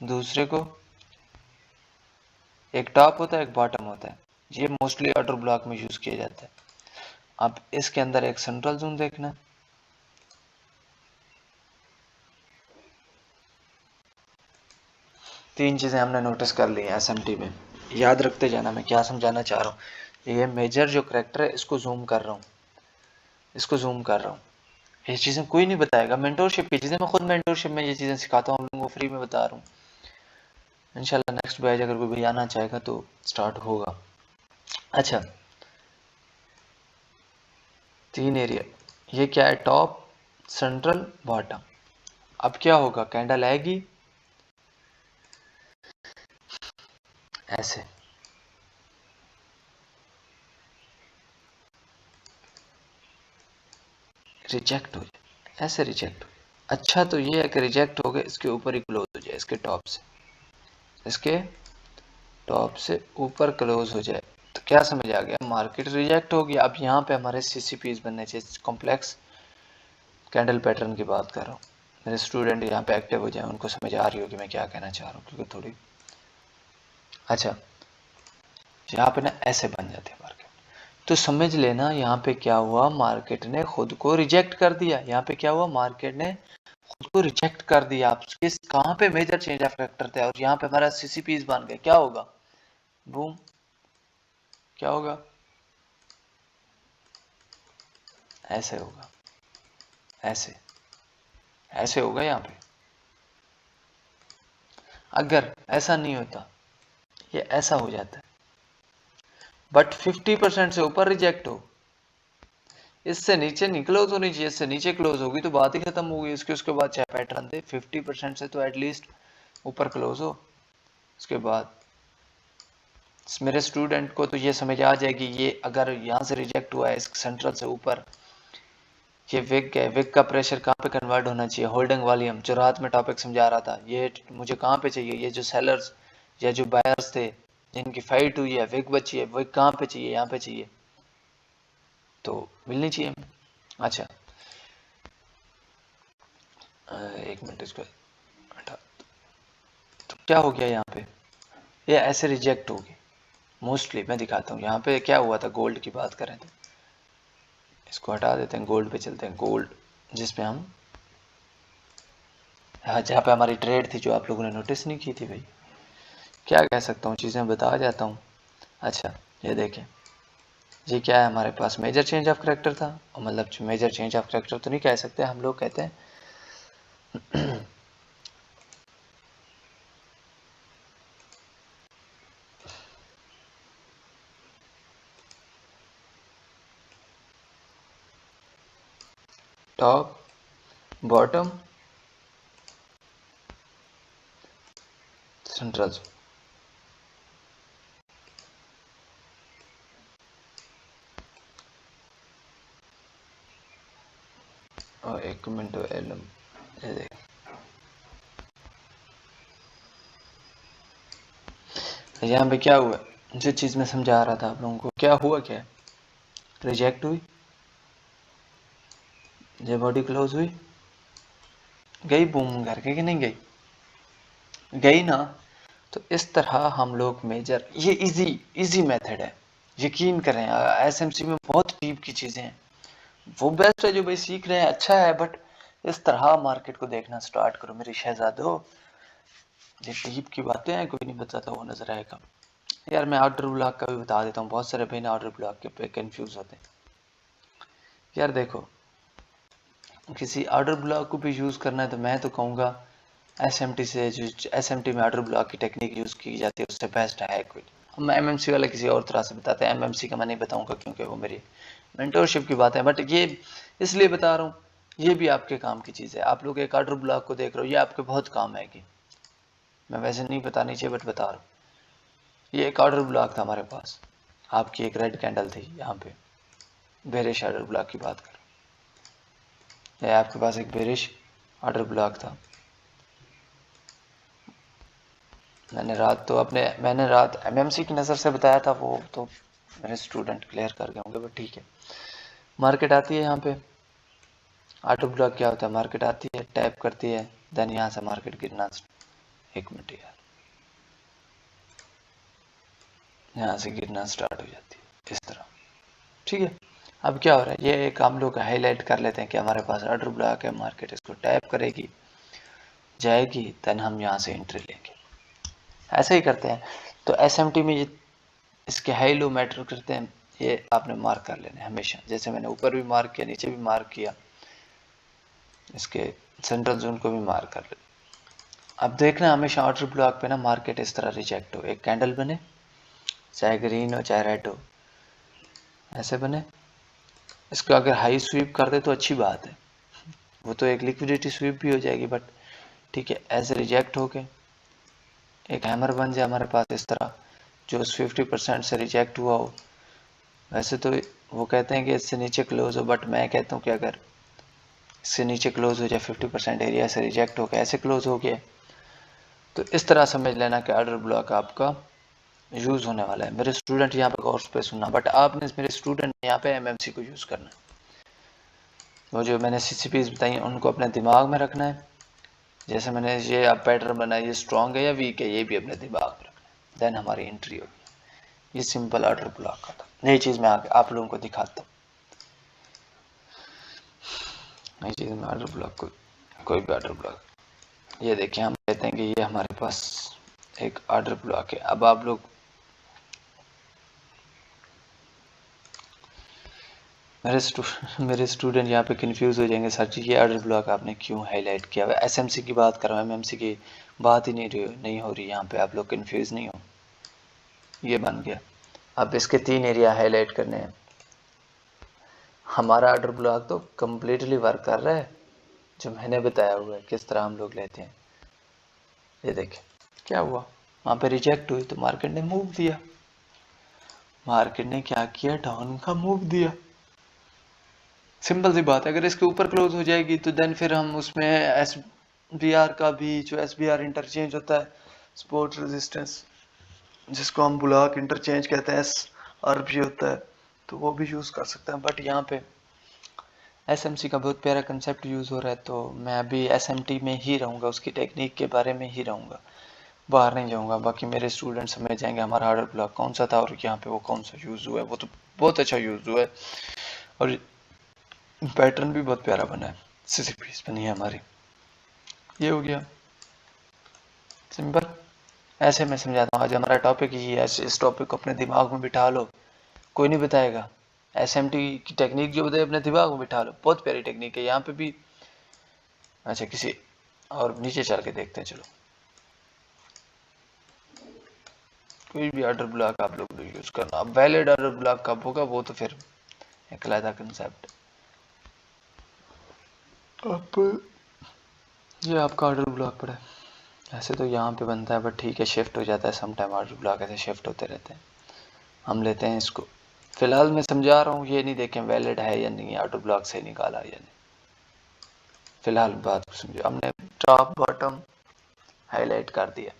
दूसरे को, एक टॉप होता है एक बॉटम होता है, ये मोस्टली ऑर्डर ब्लॉक में यूज किया जाता है। अब इसके अंदर एक सेंट्रल जोन देखना, तीन चीजें हमने नोटिस कर ली हैं SMT में, याद रखते जाना मैं क्या समझाना चाह रहा हूँ। ये मेजर जो करैक्टर है इसको जूम कर रहा हूँ, इसको जूम कर रहा हूँ, ये चीजें कोई नहीं बताएगा, मेंटोरशिप की चीजें मैं खुद मेंटोरशिप में ये चीजें सिखाता हूँ, आप लोगों को फ्री में बता रहा हूँ। इंशाल्लाह नेक्स्ट बैच अगर कोई भी आना चाहेगा तो स्टार्ट होगा। अच्छा 3 एरिया, ये क्या है, टॉप सेंट्रल बॉटम। अब क्या होगा, कैंडल आएगी ऐसे, रिजेक्ट हो जाए, ऐसे रिजेक्ट हो। अच्छा तो ये है कि रिजेक्ट हो गए, इसके ऊपर ही क्लोज हो जाए, इसके टॉप से, इसके टॉप से ऊपर क्लोज हो जाए, तो क्या समझ आ गया, मार्केट रिजेक्ट होगी। अब यहाँ पे हमारे CCPs बनने चाहिए, कॉम्प्लेक्स कैंडल पैटर्न की बात कर रहा हूँ, मेरे स्टूडेंट यहाँ पे एक्टिव हो जाए, उनको समझ आ रही होगी मैं क्या कहना चाह रहा हूँ, क्योंकि थोड़ी, अच्छा यहाँ पे ना ऐसे बन जाती है मार्केट, तो समझ लेना यहाँ पे क्या हुआ, मार्केट ने खुद को रिजेक्ट कर दिया, यहाँ पे क्या हुआ, मार्केट ने खुद को रिजेक्ट कर दिया। आप किस कहाँ पे मेजर चेंज ऑफ फैक्टर थे, और यहाँ पे हमारा CCPs बन गए, क्या होगा, बूम, क्या होगा, ऐसे होगा, ऐसे ऐसे होगा यहाँ पे। अगर ऐसा नहीं होता, ये ऐसा हो जाता है, बट 50% से ऊपर रिजेक्ट हो, इससे नीचे निकलो तो नहीं चाहिए, इससे नीचे क्लोज होगी तो बात ही खत्म होगी, उसके बाद चाहे पैटर्न दे, 50% से तो एटलीस्ट ऊपर क्लोज हो। उसके बाद मेरे स्टूडेंट को तो ये समझ आ जाएगी, ये अगर यहाँ से रिजेक्ट हुआ है इस सेंट्रल से ऊपर, ये विग है, विग का प्रेशर कहाँ पे कन्वर्ट होना चाहिए, होल्डिंग वॉल्यूम, जो रात में टॉपिक समझा रहा था, ये मुझे कहाँ पे चाहिए, ये जो सेलर्स या जो बायर्स थे जिनकी फाइट हुई है, विग बची है, विग कहाँ पे चाहिए, यहाँ पे चाहिए, तो मिलनी चाहिए। अच्छा एक मिनट इसको हटा, क्या हो गया यहाँ पे, ये ऐसे रिजेक्ट होगी मोस्टली। मैं दिखाता हूँ यहाँ पे क्या हुआ था। गोल्ड की बात करें तो इसको हटा देते हैं, गोल्ड पे चलते हैं। गोल्ड जिसपे हम, हाँ, जहाँ पे हमारी ट्रेड थी जो आप लोगों ने नोटिस नहीं की थी भाई, क्या कह सकता हूँ, चीज़ें बता जाता हूँ। अच्छा ये देखें, ये क्या है हमारे पास, मेजर चेंज ऑफ करेक्टर था। और मतलब मेजर चेंज ऑफ करेक्टर तो नहीं कह सकते, हम लोग कहते हैं टॉप बॉटम सेंट्रल। और एक मिनट एलम, ये देख, यहाँ पे क्या हुआ, जो चीज़ मैं समझा रहा था आप लोगों को, क्या हुआ, क्या रिजेक्ट हुई, ये बॉडी क्लोज हुई, गई बूम करके कि नहीं गई, गई ना। तो इस तरह हम लोग मेजर, ये इजी मेथड है, यकीन करें। एसएमसी में बहुत डीप की चीज़ें हैं, वो बेस्ट है जो भाई सीख रहे हैं, अच्छा है, बट इस तरह मार्केट को देखना स्टार्ट करो मेरी शहजादो। ये डीप की बातें हैं, कोई नहीं बताता, वो नजर आएगा। यार मैं ऑर्डर ब्लॉक का भी बता देता हूँ, बहुत सारे भाई ना ऑर्डर ब्लॉक के पे कंफ्यूज होते हैं। यार देखो, किसी ऑर्डर ब्लॉक को भी यूज़ करना है तो मैं तो कहूँगा एसएमटी से, जो एसएमटी में ऑर्डर ब्लॉक की टेक्निक यूज़ की जाती है उससे बेस्ट है कोई। हम एमएमसी वाला किसी और तरह से बताते हैं, एमएमसी का मैं नहीं बताऊंगा क्योंकि वो मेरी मेंटरशिप की बात है, बट ये इसलिए बता रहा हूँ, ये भी आपके काम की चीज़ है। आप लोग एक ऑर्डर ब्लॉक को देख रहे हो, ये आपके बहुत काम आएगी। मैं वैसे नहीं बतानी चाहिए बट बता रहा हूँ, ये एक ऑर्डर ब्लॉक था हमारे पास, आपकी एक रेड कैंडल थी यहाँ पे, बेरिश ऑर्डर ब्लॉक की बात करो, ये आपके पास एक बेरिश ऑर्डर ब्लॉक था। मैंने रात एमएमसी की नज़र से बताया था, वो तो मेरे स्टूडेंट क्लियर कर गए होंगे, बट ठीक है। मार्केट आती है यहाँ पे, ऑटो ब्लॉक क्या होता है, मार्केट आती है, टैप करती है, देन यहाँ से मार्केट गिरना, एक मिनट यार, यहाँ से गिरना स्टार्ट हो जाती है इस तरह, ठीक है। अब क्या हो रहा है, ये एक हम लोग हाईलाइट कर लेते हैं कि हमारे पास ऑर्डर ब्लॉक है, मार्केट इसको टैप करेगी, जाएगी, देन हम यहाँ से एंट्री लेंगे, ऐसे ही करते हैं। तो एसएमटी में ये इसके हाई लो मैटर करते हैं, ये आपने मार्क कर लेना है हमेशा, जैसे मैंने ऊपर भी मार्क किया, नीचे भी मार्क किया, इसके सेंट्रल जोन को भी मार्क कर लेना। अब देखना हमेशा ऑर्डर ब्लॉक पे ना मार्केट इस तरह रिजेक्ट हो, एक कैंडल बने, चाहे ग्रीन हो चाहे रेड हो, ऐसे बने, इसको अगर हाई स्वीप कर दे तो अच्छी बात है, वो तो एक लिक्विडिटी स्वीप भी हो जाएगी, बट ठीक है, ऐसे रिजेक्ट हो के एक हैमर बन जाए हमारे पास इस तरह, जो उस 50% से रिजेक्ट हुआ हो। वैसे तो वो कहते हैं कि इससे नीचे क्लोज हो, बट मैं कहता हूँ कि अगर इससे नीचे क्लोज हो जाए, 50% एरिया से रिजेक्ट होकर ऐसे क्लोज हो गया, तो इस तरह समझ लेना कि ऑर्डर ब्लॉक आपका यूज़ होने वाला है। मेरे स्टूडेंट यहाँ पे कोर्स पे सुनना, बट आपने मेरे स्टूडेंट यहाँ पे एमएमसी को यूज़ करना है, वो जो मैंने सीसीपीज बताई हैं उनको अपने दिमाग में रखना है। जैसे मैंने ये आप पैटर्न बनाया, ये स्ट्रॉन्ग है या वीक है, ये भी अपने दिमाग में रखना है, देन हमारी एंट्री होगी। ये सिंपल ऑर्डर ब्लॉक का था, यही चीज़ मैं आगे आप लोगों को दिखाता हूँ। नई चीज़ में ऑर्डर ब्लॉक को, कोई भी ऑर्डर ब्लॉक, ये देखिए, हम कहते हैं कि ये हमारे पास एक ऑर्डर ब्लॉक है। अब आप लोग, मेरे स्टूडेंट यहाँ पे कंफ्यूज हो जाएंगे, सर जी ये ऑर्डर ब्लॉक आपने क्यों हाईलाइट किया हुआ है, एसएमसी की बात कर रहा हूँ, एमएमसी की बात ही नहीं हो रही यहाँ पे, आप लोग कंफ्यूज नहीं हो। ये बन गया, अब इसके 3 एरिया हाईलाइट करने हैं। हमारा ऑर्डर ब्लॉक तो कम्प्लीटली वर्क कर रहा है, जो मैंने बताया हुआ है किस तरह हम लोग लेते हैं। ये देखें क्या हुआ, वहाँ पे रिजेक्ट हुई तो मार्केट ने मूव दिया, मार्केट ने क्या किया, डाउन का मूव दिया। सिंपल सी बात है, अगर इसके ऊपर क्लोज हो जाएगी तो देन फिर हम उसमें एसबीआर का भी, जो एसबीआर इंटरचेंज होता है, सपोर्ट रेजिस्टेंस, जिसको हम ब्लॉक इंटरचेंज कहते हैं, एसआर भी होता है, तो वो भी यूज़ कर सकते हैं। बट यहाँ पे एसएमसी का बहुत प्यारा कंसेप्ट यूज़ हो रहा है, तो मैं अभी एसएमटी में ही रहूँगा, उसकी टेक्निक के बारे में ही रहूँगा। बाहर नहीं जाऊंगा, बाकी मेरे स्टूडेंट समझ जाएंगे हमारा ऑर्डर ब्लॉक कौन सा था और यहाँ पे वो कौन सा यूज़ हुआ है। वो तो बहुत अच्छा यूज़ हुआ है और पैटर्न भी बहुत प्यारा बना है, सीसीपीस बनी है हमारी। ये हो गया सिंपल। ऐसे मैं समझाता हूँ। आज हमारा टॉपिक ही है, इस टॉपिक को अपने दिमाग में बिठा लो, कोई नहीं बताएगा। एसएमटी की टेक्निक जो बताए अपने दिमाग में बिठा लो, बहुत प्यारी टेक्निक है यहाँ पे भी। अच्छा किसी और नीचे चल के देखते हैं। चलो कोई भी ऑर्डर ब्लॉक आप लोग यूज करना। अब वैलिड ऑर्डर ब्लॉक कब होगा वो तो फिर एक अलग कंसेप्ट। अब ये आपका ऑर्डर ब्लॉक पड़ा है, ऐसे तो यहाँ पे बनता है बट ठीक है, शिफ्ट हो जाता है सम टाइम। ऑर्डर ब्लॉक ऐसे शिफ्ट होते रहते हैं। हम लेते हैं इसको, फिलहाल मैं समझा रहा हूँ, ये नहीं देखें वैलिड है या नहीं, ऑर्डर ब्लॉक से निकाला या नहीं। फिलहाल बात को समझो। हमने टॉप बॉटम हाईलाइट कर दिया,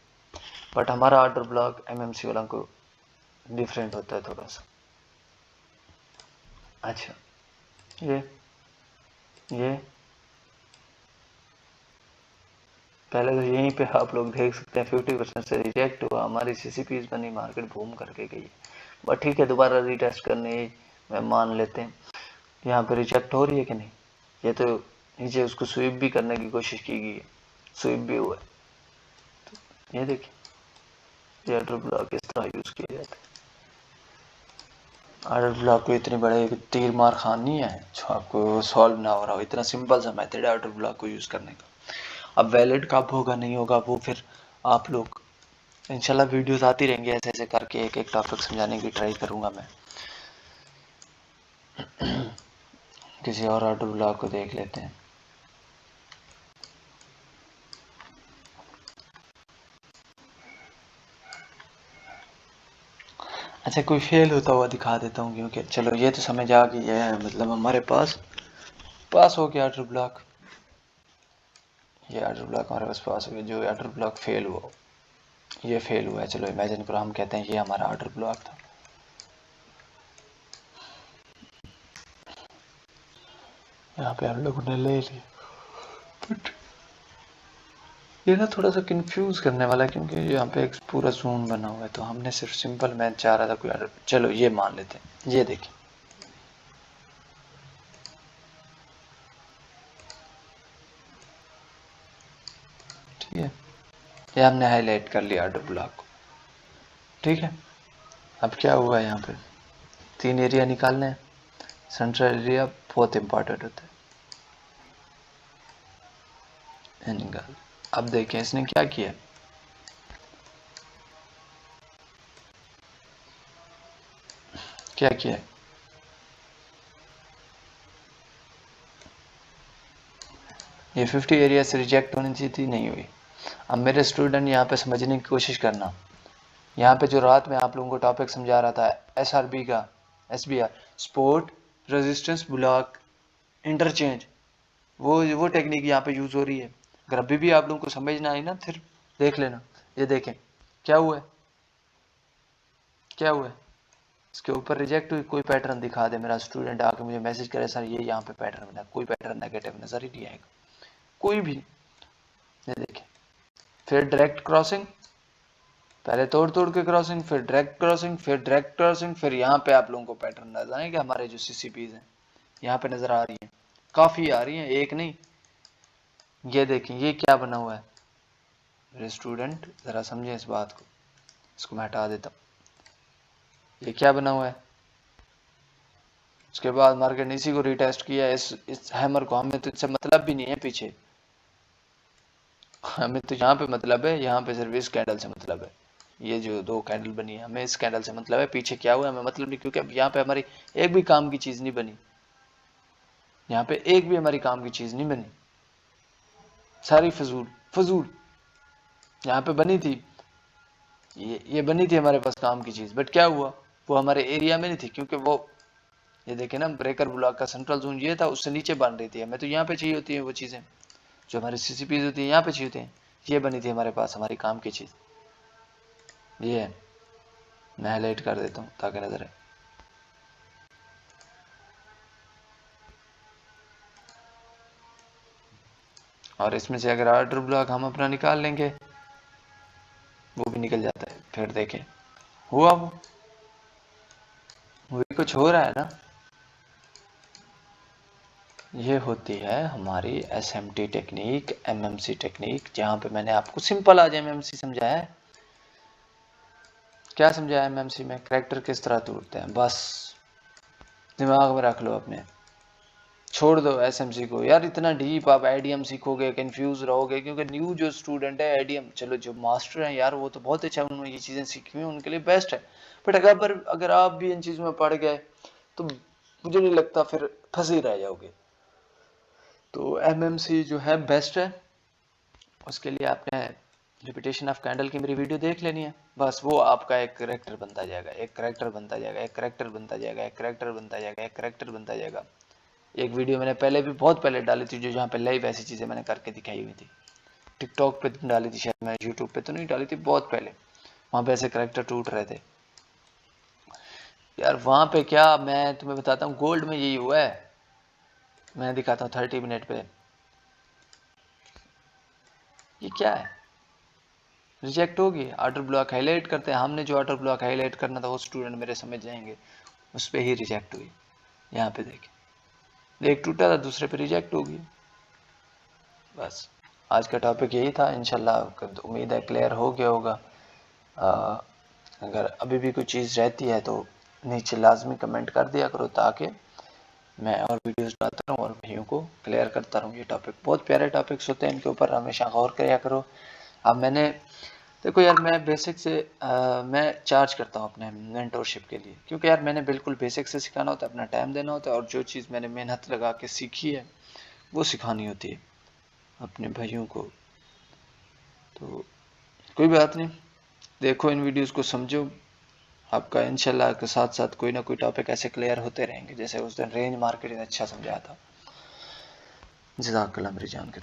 बट हमारा ऑर्डर ब्लॉक एमएमसी वाला को डिफरेंट होता है थोड़ा सा। अच्छा ये पहले तो यहीं पे आप लोग देख सकते हैं 50% से रिजेक्ट हुआ, हमारी सीसीपीज बनी, मार्केट बूम करके गई। बट ठीक है, दोबारा रीटेस्ट करने में मान लेते हैं। यहाँ पे रिजेक्ट हो रही है कि नहीं, ये तो नीचे उसको स्वीप भी करने की कोशिश की गई है, स्वीप भी हुआ है। तो ये देखिए, ये ऑर्डर ब्लॉक इस तरह यूज किया जाता है। ऑर्डर ब्लॉक को इतनी बड़े तीर मार खान नहीं है जो आपको सॉल्व ना हो रहा हो, इतना सिंपल सा मेथड है ऑर्डर ब्लॉक को यूज करने का। अब वैलिड कब होगा नहीं होगा वो फिर आप लोग इंशाल्लाह वीडियोस आती रहेंगी, ऐसे ऐसे करके एक एक टॉपिक समझाने की ट्राई करूंगा मैं। किसी और ऑर्डर ब्लॉक को देख लेते हैं। अच्छा कोई फेल होता हुआ दिखा देता हूँ, क्योंकि चलो ये तो समझ आ गई है, मतलब हमारे पास हो गया ऑर्डर ब्लॉक। ये ऑर्डर ब्लॉक हमारे पास हो गया। जो ऑर्डर ब्लॉक फेल हुआ, ये फेल हुआ है। चलो इमेजिन करो, हम कहते हैं ये हमारा ऑर्डर ब्लॉक था। यहाँ पे हम लोगों ने ले लिया, बट ये ना थोड़ा सा कंफ्यूज करने वाला है, क्योंकि यहाँ पे एक पूरा जोन बना हुआ है। तो हमने सिर्फ सिंपल, मैं चाह रहा था कोई ऑर्डर, चलो ये मान लेते हैं। ये देखिए, ठीक है, ये हमने हाईलाइट कर लिया ऑर्डर ब्लॉक को। ठीक है, अब क्या हुआ है, यहाँ पे 3 एरिया निकालने हैं। सेंट्रल एरिया बहुत इंपॉर्टेंट होता है, निकाल। अब देखें इसने क्या किया, क्या किया, ये 50 एरिया से रिजेक्ट होनी चाहिए थी, नहीं हुई। अब मेरे स्टूडेंट यहाँ पे समझने की कोशिश करना, यहाँ पे जो रात में आप लोगों को टॉपिक समझा रहा था एसआरबी का, SBR, sport resistance block interchange, वो टेक्निक यहाँ पे यूज हो रही है। अगर अभी भी आप लोगों को समझ ना आई ना, फिर देख लेना। ये देखें क्या हुआ है, क्या हुआ है, इसके ऊपर रिजेक्ट हुई। कोई पैटर्न दिखा दे मेरा स्टूडेंट आके मुझे मैसेज करे, सर ये यहाँ पे पैटर्न बना, कोई पैटर्न नेगेटिव नजर ही नहीं आएगा कोई भी। ये देखें, फिर डायरेक्ट क्रॉसिंग, पहले तोड़ तोड़ के क्रॉसिंग, फिर डायरेक्ट क्रॉसिंग, फिर डायरेक्ट क्रॉसिंग, फिर यहाँ पे आप लोगों को पैटर्न नजर आएंगे। हमारे जो सीसीपीज हैं यहाँ पे नजर आ रही है, काफी आ रही है, एक नहीं। ये देखें ये क्या बना हुआ है, मेरे स्टूडेंट जरा समझे इस बात को। इसको मैं हटा देता हूँ। ये क्या बना हुआ है, उसके बाद मार्केट ने इसी को रिटेस्ट किया, इस हैमर को। हमें तो इससे मतलब भी नहीं है पीछे, हमें तो यहाँ पे मतलब है, यहाँ पे सिर्फ इस कैंडल से मतलब है। ये जो 2 कैंडल बनी है, हमें इस कैंडल से मतलब है, पीछे क्या हुआ हमें मतलब नहीं, क्योंकि अब यहाँ पे हमारी एक भी काम की चीज नहीं बनी, यहाँ पे एक भी हमारी काम की चीज नहीं बनी, सारी फजूल फजूल। यहाँ पे बनी थी, ये बनी थी हमारे पास काम की चीज, बट क्या हुआ, वो हमारे एरिया में नहीं थी, क्योंकि वो ये देखे ना, ब्रेकर ब्लॉक का सेंट्रल जोन ये था, उससे नीचे बन रही थी। हमें तो यहाँ पे चाहिए होती है वो चीजें, जो हमारी सीसीपीज होती है यहाँ पे चाहिए होती हैं। ये बनी थी हमारे पास हमारी काम की चीज, ये है। मैं हाईलाइट कर देता हूँ ताकि नजर आए। और इसमें से अगर ऑर्डर ब्लॉक हम अपना निकाल लेंगे, फिर देखें हुआ वो भी कुछ हो रहा है ना। ये होती है हमारी SMT टेक्निक, MMC टेक्निक, जहाँ पे मैंने आपको सिंपल आज MMC समझाया है। क्या समझाया MMC में? कैरेक्टर किस तरह टूटते हैं, बस दिमाग में रख लो अपने। छोड़ दो SMC को यार, इतना डीप आप आईडीएम सीखोगे कंफ्यूज रहोगे, क्योंकि न्यू जो स्टूडेंट है आईडीएम, चलो जो मास्टर हैं यार वो तो बहुत अच्छा, उन्होंने ये चीज़ें सीखी हुई उनके लिए बेस्ट है, बट अगर आप भी इन चीज़ों में पड़ गए तो मुझे नहीं लगता फिर फंसे रह जाओगे। तो MMC जो है बेस्ट है, उसके लिए आपने रिपीटेशन ऑफ कैंडल की मेरी वीडियो देख लेनी है, बस वो आपका एक करेक्टर बनता जाएगा, एक करेक्टर बनता जाएगा, एक करेक्टर बनता जाएगा, एक करेक्टर बनता जाएगा, एक करेक्टर बनता जाएगा। एक वीडियो मैंने पहले भी बहुत पहले डाली थी, जो जहाँ पे लाइव ऐसी चीज़ें मैंने करके दिखाई हुई थी, टिकटॉक पे डाली थी शायद, मैं यूट्यूब पे तो नहीं डाली थी, बहुत पहले। वहाँ पे ऐसे करेक्टर टूट रहे थे यार। वहाँ पे क्या, मैं तुम्हें बताता हूँ, गोल्ड में यही हुआ है, मैं दिखाता हूँ 30 मिनट पे। ये क्या है, रिजेक्ट होगी। ऑर्डर ब्लॉक हाईलाइट करते हैं, हमने जो ऑर्डर ब्लॉक हाईलाइट करना था वो स्टूडेंट मेरे समझ जाएंगे, उस पर ही रिजेक्ट हुई। यहाँ पे देखें, एक टूटा था दूसरे पे रिजेक्ट होगी। बस आज का टॉपिक यही था, इंशाल्लाह उम्मीद है क्लियर हो गया होगा। अगर अभी भी कोई चीज़ रहती है तो नीचे लाजमी कमेंट कर दिया करो, ताकि मैं और वीडियोस बनाता रहूँ और भाइयों को क्लियर करता रहूँ। ये टॉपिक बहुत प्यारे टॉपिक्स होते हैं, इनके ऊपर हमेशा गौर किया करो। अब मैंने देखो यार, मैं बेसिक से मैं चार्ज करता हूँ अपने मेंटोरशिप के लिए, क्योंकि यार मैंने बिल्कुल बेसिक से सिखाना होता है, अपना टाइम देना होता है, और जो चीज़ मैंने मेहनत लगा के सीखी है वो सिखानी होती है अपने भाइयों को। तो कोई बात नहीं, देखो इन वीडियोस को समझो, आपका इंशाल्लाह के साथ साथ कोई ना कोई टॉपिक ऐसे क्लियर होते रहेंगे, जैसे उस दिन रेंज मार्केटिंग अच्छा समझाया था। जज़ाकल्लाह मेरी जान के।